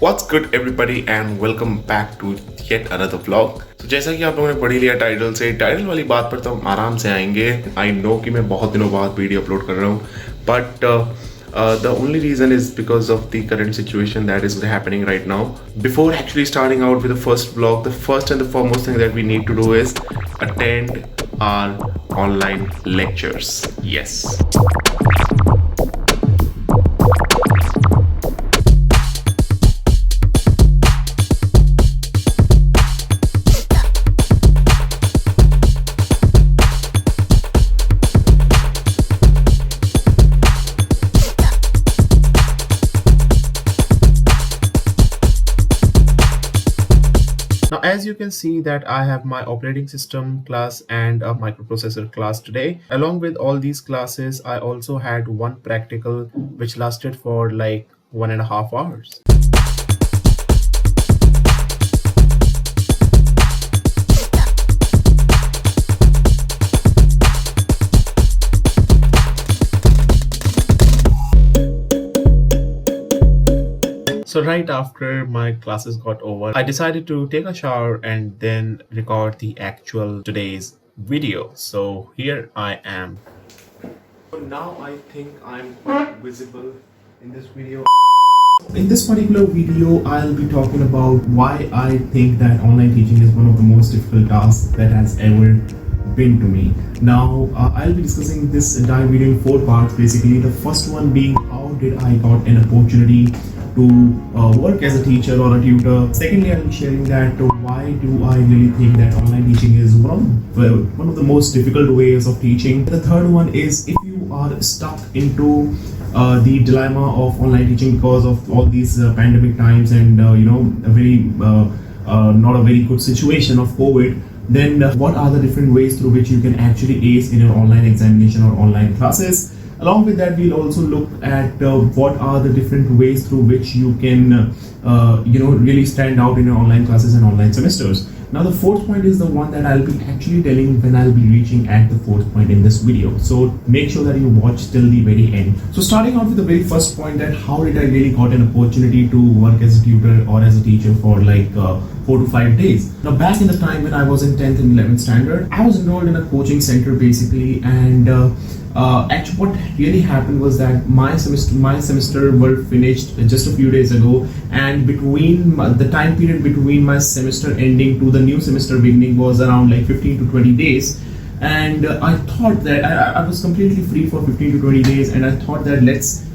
What's good everybody and welcome back to yet another vlog. तो जैसा कि आप लोगों ने पढ़ ही लिया टाइटल से, टाइटल वाली बात पर तो हम आराम से आएंगे. आई नो कि मैं बहुत दिनों बाद वीडियो अपलोड कर रहा हूँ, but the only reason is because of the current situation that is happening right now. Before actually starting out with the first vlog, the first and the foremost thing that we need to do is attend our online lectures. Yes. Now, as you can see that I have my operating system class and a microprocessor class today. Along with all these classes, I also had one practical which lasted for like 1.5 hours. So right after my classes got over, I decided to take a shower and then record the actual today's video. So here I am. So now I think I'm quite visible in this video. In this particular video, I'll be talking about why I think that online teaching is one of the most difficult tasks that has ever been to me. Now, I'll be discussing this entire video in 4 parts. Basically, the first one being how did I got an opportunity to work as a teacher or a tutor. Secondly, I'll be sharing that why do I really think that online teaching is one of the most difficult ways of teaching. The third one is if you are stuck into the dilemma of online teaching because of all these pandemic times and a very not a very good situation of COVID, then what are the different ways through which you can actually ace in your online examination or online classes. Along with that, we'll also look at what are the different ways through which you can really stand out in your online classes and online semesters. Now the fourth point is the one that I'll be actually telling when I'll be reaching at the fourth point in this video. So make sure that you watch till the very end. So starting out with the very first point, that how did I really got an opportunity to work as a tutor or as a teacher for like 4 to 5 days. Now back in the time when I was in 10th and 11th standard, I was enrolled in a coaching center basically, and actually what really happened was that my semester were finished just a few days ago, and between the time period between my semester ending to the new semester beginning was around like 15 to 20 days. And I thought that I was completely free for 15 to 20 days, and I thought that let's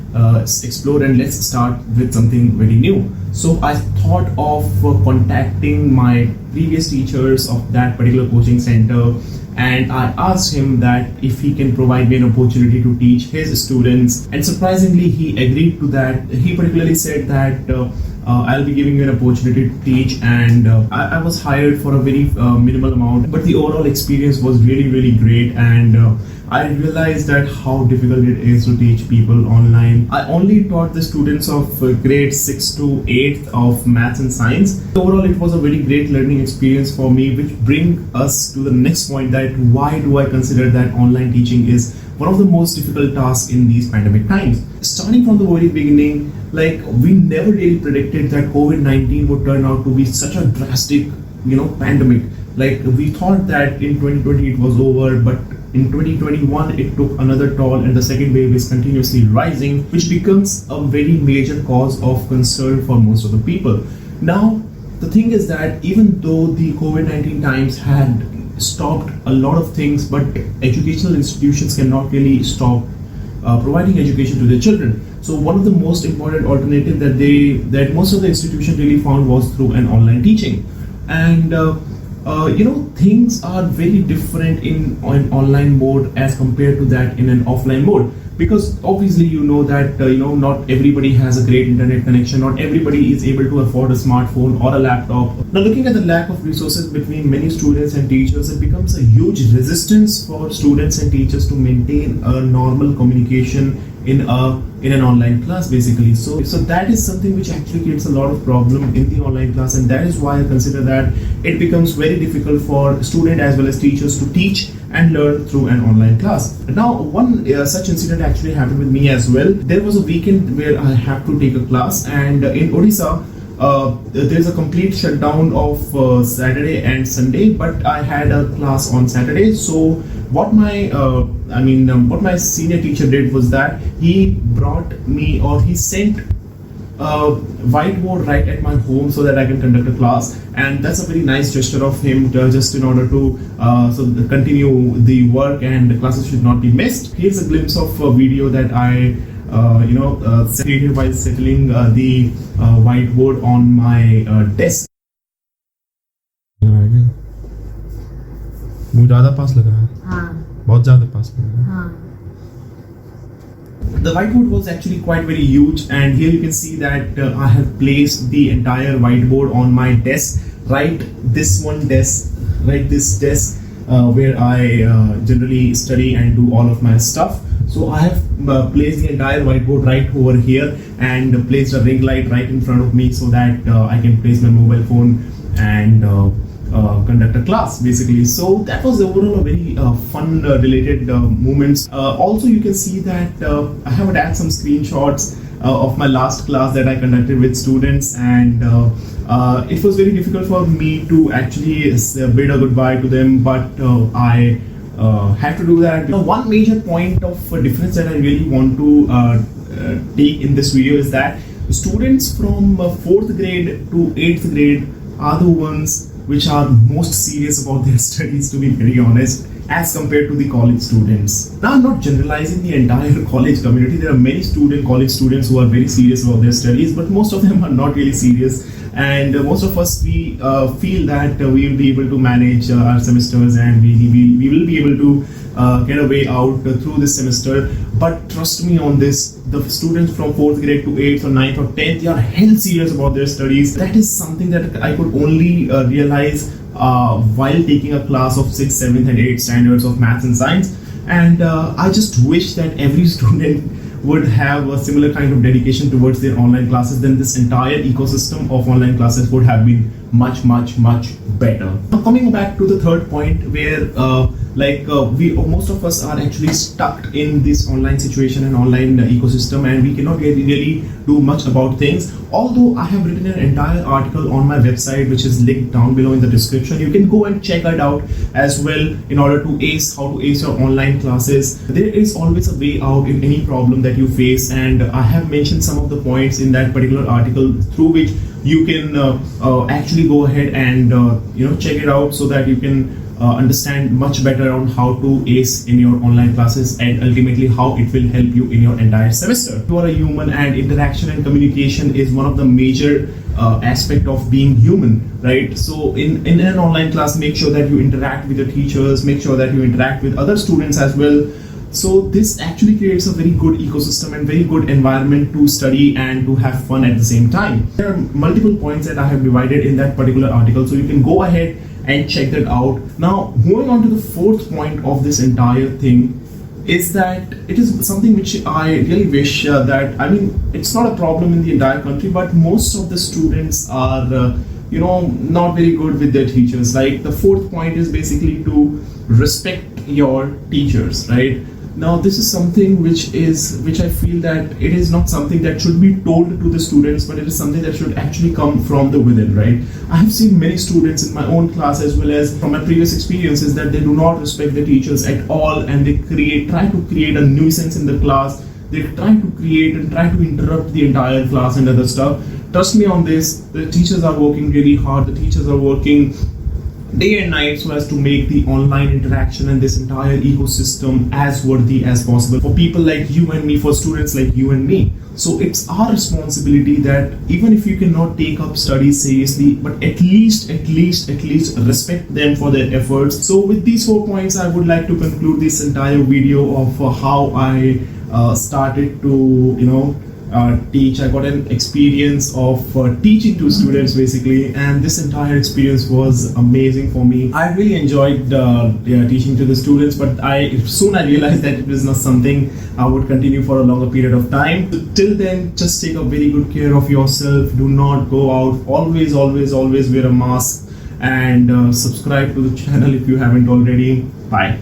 explore and let's start with something very new. So I thought of contacting my previous teachers of that particular coaching center, and I asked him that if he can provide me an opportunity to teach his students, and surprisingly he agreed to that. He particularly said that I'll be giving you an opportunity to teach, and I was hired for a very minimal amount, but the overall experience was really great, and I realized that how difficult it is to teach people online. I only taught the students of grade 6 to 8th of maths and science. Overall, it was a very great learning experience for me, which brings us to the next point, that why do I consider that online teaching is one of the most difficult tasks in these pandemic times. Starting from the very beginning, like we never really predicted that COVID-19 would turn out to be such a drastic, pandemic. Like we thought that in 2020 it was over, but in 2021 it took another toll, and the second wave is continuously rising, which becomes a very major cause of concern for most of the people. Now, the thing is that even though the COVID-19 times had stopped a lot of things, but educational institutions cannot really stop providing education to their children. So one of the most important alternative that most of the institutions really found was through an online teaching. And things are very different in an online mode as compared to that in an offline mode, because obviously that not everybody has a great internet connection, not everybody is able to afford a smartphone or a laptop. Now looking at the lack of resources between many students and teachers, it becomes a huge resistance for students and teachers to maintain a normal communication in an online class basically. So that is something which actually creates a lot of problem in the online class, and that is why I consider that it becomes very difficult for student as well as teachers to teach and learn through an online class. Now, one such incident actually happened with me as well. There was a weekend where I had to take a class, and in Odisha, there's a complete shutdown of Saturday and Sunday, but I had a class on Saturday. So what what my senior teacher did was that he brought me, or he sent whiteboard right at my home so that I can conduct a class, and that's a very nice gesture of him, just in order to continue the work and the classes should not be missed. Here's a glimpse of a video that I created while settling the whiteboard on my desk. मुझे ज़्यादा पास लग रहा है, हाँ, बहुत ज़्यादा पास लग रहा है, हाँ. The whiteboard was actually quite very huge, and here you can see that I have placed the entire whiteboard on my desk, right this desk where I generally study and do all of my stuff. So I have placed the entire whiteboard right over here and placed a ring light right in front of me so that I can place my mobile phone and conduct a class basically. So that was overall a very fun related moments. Also you can see that I have attached some screenshots of my last class that I conducted with students, and it was very difficult for me to actually bid a goodbye to them, but I had to do that. One major point of difference that I really want to take in this video is that students from 4th grade to 8th grade are the ones which are most serious about their studies, to be very honest, as compared to the college students. Now, I'm not generalizing the entire college community. There are many college students who are very serious about their studies, but most of them are not really serious. And most of us, we feel that we will be able to manage our semesters, and we will be able to get a way out through this semester. But trust me on this, the students from 4th grade to 8th or 9th or 10th, they are hell serious about their studies. That is something that I could only realize while taking a class of 6th, 7th and 8th standards of maths and science. And I just wish that every student would have a similar kind of dedication towards their online classes. Then this entire ecosystem of online classes would have been much better. Now coming back to the third point, where most of us are actually stuck in this online situation and online ecosystem, and we cannot really do much about things. Although I have written an entire article on my website, which is linked down below in the description. You can go and check it out as well in order to how to ace your online classes. There is always a way out in any problem that you face, and I have mentioned some of the points in that particular article through which you can actually go ahead and check it out so that you can understand much better on how to ace in your online classes, and ultimately how it will help you in your entire semester. You are a human, and interaction and communication is one of the major aspect of being human, right? So in an online class, make sure that you interact with your teachers, make sure that you interact with other students as well. So this actually creates a very good ecosystem and very good environment to study and to have fun at the same time. There are multiple points that I have divided in that particular article, so you can go ahead and check that out. Now, moving on to the fourth point of this entire thing is that it is something which I really wish it's not a problem in the entire country, but most of the students are not very good with their teachers. Like, the fourth point is basically to respect your teachers, right? Now, this is something which I feel that it is not something that should be told to the students, but it is something that should actually come from the within, right? I have seen many students in my own class, as well as from my previous experiences, that they do not respect their teachers at all, and they try to create a nuisance in the class. They try to interrupt the entire class and other stuff. Trust me on this, the teachers are working really hard. The teachers are working day and night so as to make the online interaction and this entire ecosystem as worthy as possible for people like you and me, for students like you and me. So it's our responsibility that even if you cannot take up studies seriously, but at least respect them for their efforts. So with these 4 points, I would like to conclude this entire video of how I started to teach. I got an experience of teaching to students basically, and this entire experience was amazing for me. I really enjoyed teaching to the students, but soon I realized that it was not something I would continue for a longer period of time. Till then, just take a very good care of yourself. Do not go out. Always wear a mask, and subscribe to the channel if you haven't already. Bye.